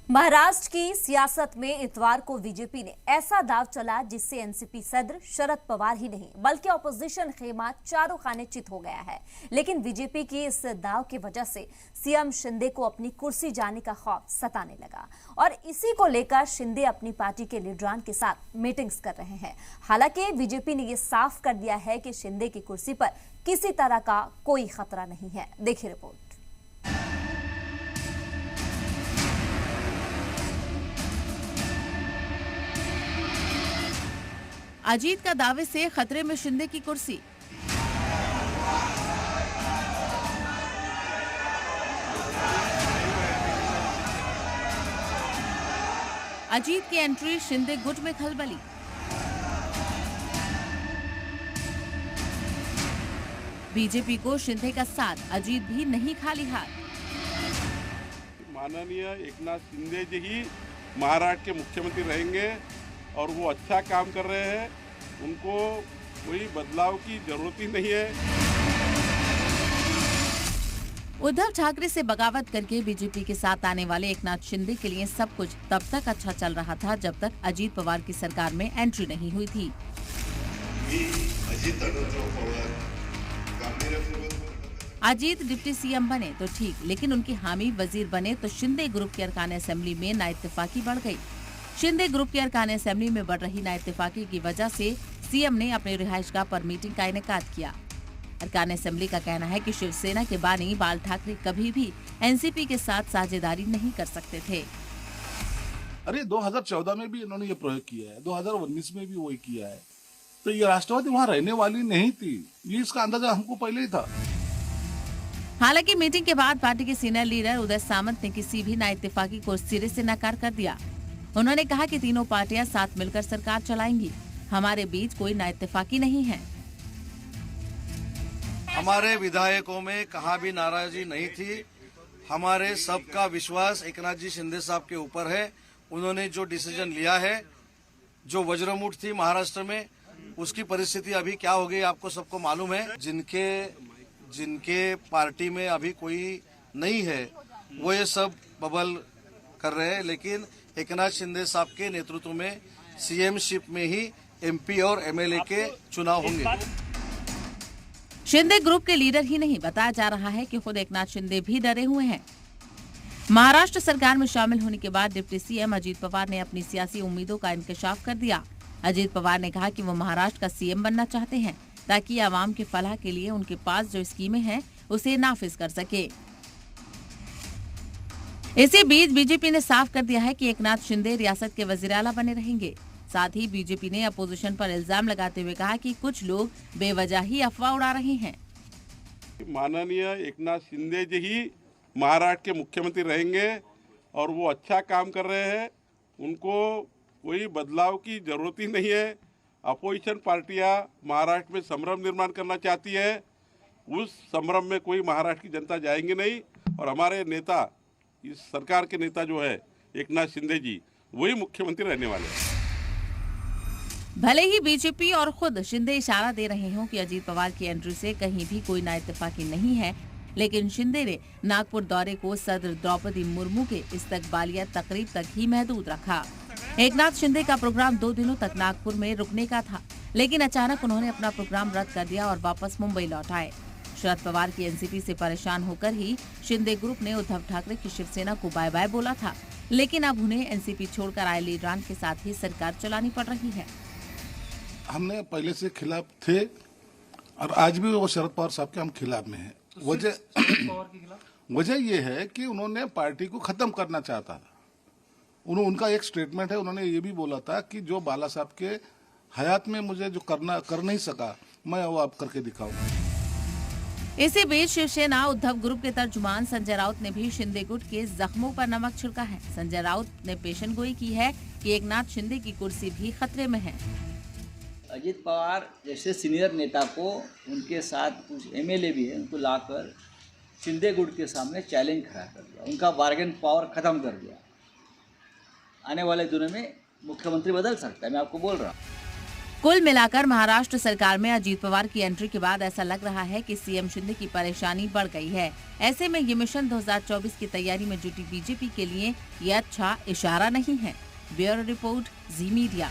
महाराष्ट्र की सियासत में इतवार को बीजेपी ने ऐसा दाव चला जिससे एनसीपी सदर शरद पवार ही नहीं बल्कि ऑपोजिशन खेमा चारों खाने चित हो गया है। लेकिन बीजेपी की इस दाव की वजह से सीएम शिंदे को अपनी कुर्सी जाने का खौफ सताने लगा और इसी को लेकर शिंदे अपनी पार्टी के लीडरान के साथ मीटिंग्स कर रहे हैं। हालांकि बीजेपी ने यह साफ कर दिया है कि शिंदे की कुर्सी पर किसी तरह का कोई खतरा नहीं है। देखिए रिपोर्ट। अजीत का दावे से खतरे में शिंदे की कुर्सी। अजीत की एंट्री शिंदे गुट में खलबली। बीजेपी को शिंदे का साथ, अजीत भी नहीं खाली हाथ। माननीय एकनाथ शिंदे जी ही महाराष्ट्र के मुख्यमंत्री रहेंगे और वो अच्छा काम कर रहे हैं, उनको कोई बदलाव की जरूरत ही नहीं है। उद्धव ठाकरे से बगावत करके बीजेपी के साथ आने वाले एकनाथ शिंदे के लिए सब कुछ तब तक अच्छा चल रहा था जब तक अजीत पवार की सरकार में एंट्री नहीं हुई थी। अजीत डिप्टी सीएम बने तो ठीक, लेकिन उनकी हामी वजीर बने तो शिंदे ग्रुप की अरकान असेंबली में नाइत्तेफाकी बढ़ गई। शिंदे ग्रुप की अरकान असेंबली में बढ़ रही नाइत्तेफाकी की वजह से सीएम ने अपने रिहाइशगाह पर मीटिंग का इनेकाद किया। अरकान असेंबली का कहना है कि शिवसेना के बानी बाल ठाकरे कभी भी एनसीपी के साथ साझेदारी नहीं कर सकते थे। अरे 2014 में भी इन्होंने ये प्रयोग किया है, 2019 में भी वही किया है, तो ये राष्ट्रवादी वहाँ रहने वाली नहीं थी, ये इसका अंदाजा हमको पहले ही था। हालांकि मीटिंग के बाद पार्टी के सीनियर लीडर उदय सामंत ने किसी भी नाइत्तेफाकी को सिरे से नकार कर दिया। उन्होंने कहा कि तीनों पार्टियां साथ मिलकर सरकार चलाएंगी, हमारे बीच कोई नाइत्तेफाकी नहीं है। हमारे विधायकों में कहाँ भी नाराजगी नहीं थी। हमारे सबका विश्वास एकनाथ जी शिंदे साहब के ऊपर है। उन्होंने जो डिसीजन लिया है, जो वज्रमुठ थी महाराष्ट्र में, उसकी परिस्थिति अभी क्या हो गई आपको सबको मालूम है। जिनके पार्टी में अभी कोई नहीं है वो ये सब बबल कर रहे हैं, लेकिन एकनाथ शिंदे साहब के नेतृत्व में सीएमशिप में ही एमपी और एमएलए के चुनाव होंगे। शिंदे ग्रुप के लीडर ही नहीं, बताया जा रहा है कि खुद एकनाथ शिंदे भी डरे हुए हैं। महाराष्ट्र सरकार में शामिल होने के बाद डिप्टी सीएम अजीत पवार ने अपनी सियासी उम्मीदों का इंकशाफ कर दिया। अजीत पवार ने कहा कि वो महाराष्ट्र का सीएम बनना चाहते हैं ताकि आवाम के फलाह के लिए उनके पास जो स्कीमें हैं उसे नाफिज कर सके। इसी बीच बीजेपी ने साफ कर दिया है कि एकनाथ शिंदे रियासत के वजीर आला बने रहेंगे। साथ ही बीजेपी ने अपोजिशन पर इल्जाम लगाते हुए कहा कि कुछ लोग बेवजह ही अफवाह उड़ा रहे हैं। माननीय एकनाथ शिंदे जी ही महाराष्ट्र के मुख्यमंत्री रहेंगे और वो अच्छा काम कर रहे हैं, उनको कोई बदलाव की जरूरत ही नहीं है। अपोजिशन पार्टियां महाराष्ट्र में संभ्रम निर्माण करना चाहती है, उस संभ्रम में कोई महाराष्ट्र की जनता जाएंगे नहीं और हमारे नेता, इस सरकार के नेता जो है एकनाथ शिंदे जी, वही मुख्यमंत्री रहने वाले हैं। भले ही बीजेपी और खुद शिंदे इशारा दे रहे हों कि अजीत पवार की एंट्री से कहीं भी कोई नाइत्तेफाकी नहीं है, लेकिन शिंदे ने नागपुर दौरे को सदर द्रौपदी मुर्मू के इस्तकबालिया तकरीब तक ही महदूद रखा। एकनाथ शिंदे का प्रोग्राम 2 दिनों तक नागपुर में रुकने का था, लेकिन अचानक उन्होंने अपना प्रोग्राम रद्द कर दिया और वापस मुंबई लौट आए। शरद पवार की एनसीपी से परेशान होकर ही शिंदे ग्रुप ने उद्धव ठाकरे की शिवसेना को बाय बाय बोला था, लेकिन अब उन्हें एनसीपी छोड़कर आए लीडरान के साथ ही सरकार चलानी पड़ रही है। हमने पहले से खिलाफ थे और आज भी वो शरद पवार साहब के हम खिलाफ में हैं। वजह ये है कि उन्होंने पार्टी को खत्म करना चाहता था। उनका एक स्टेटमेंट है, उन्होंने ये भी बोला था कि जो बाला साहब के हयात में मुझे जो कर नहीं सका, मैं वो आप करके दिखाऊंगा। इसी बीच शिवसेना उद्धव ग्रुप के तर्जुमान संजय राउत ने भी शिंदे गुट के जख्मों पर नमक छिड़का है। संजय राउत ने पेशन गोई की है कि एकनाथ शिंदे की कुर्सी भी खतरे में है। अजीत पवार जैसे सीनियर नेता को, उनके साथ कुछ एमएलए भी है, उनको लाकर शिंदे गुट के सामने चैलेंज खड़ा कर दिया, उनका बार्गेन पावर खत्म कर दिया। आने वाले दिनों में मुख्यमंत्री बदल सकता है, मैं आपको बोल रहा हूँ। कुल मिलाकर महाराष्ट्र सरकार में अजीत पवार की एंट्री के बाद ऐसा लग रहा है कि सीएम शिंदे की परेशानी बढ़ गई है। ऐसे में ये मिशन 2024 की तैयारी में जुटी बीजेपी के लिए ये अच्छा इशारा नहीं है। ब्यूरो रिपोर्ट, जी मीडिया।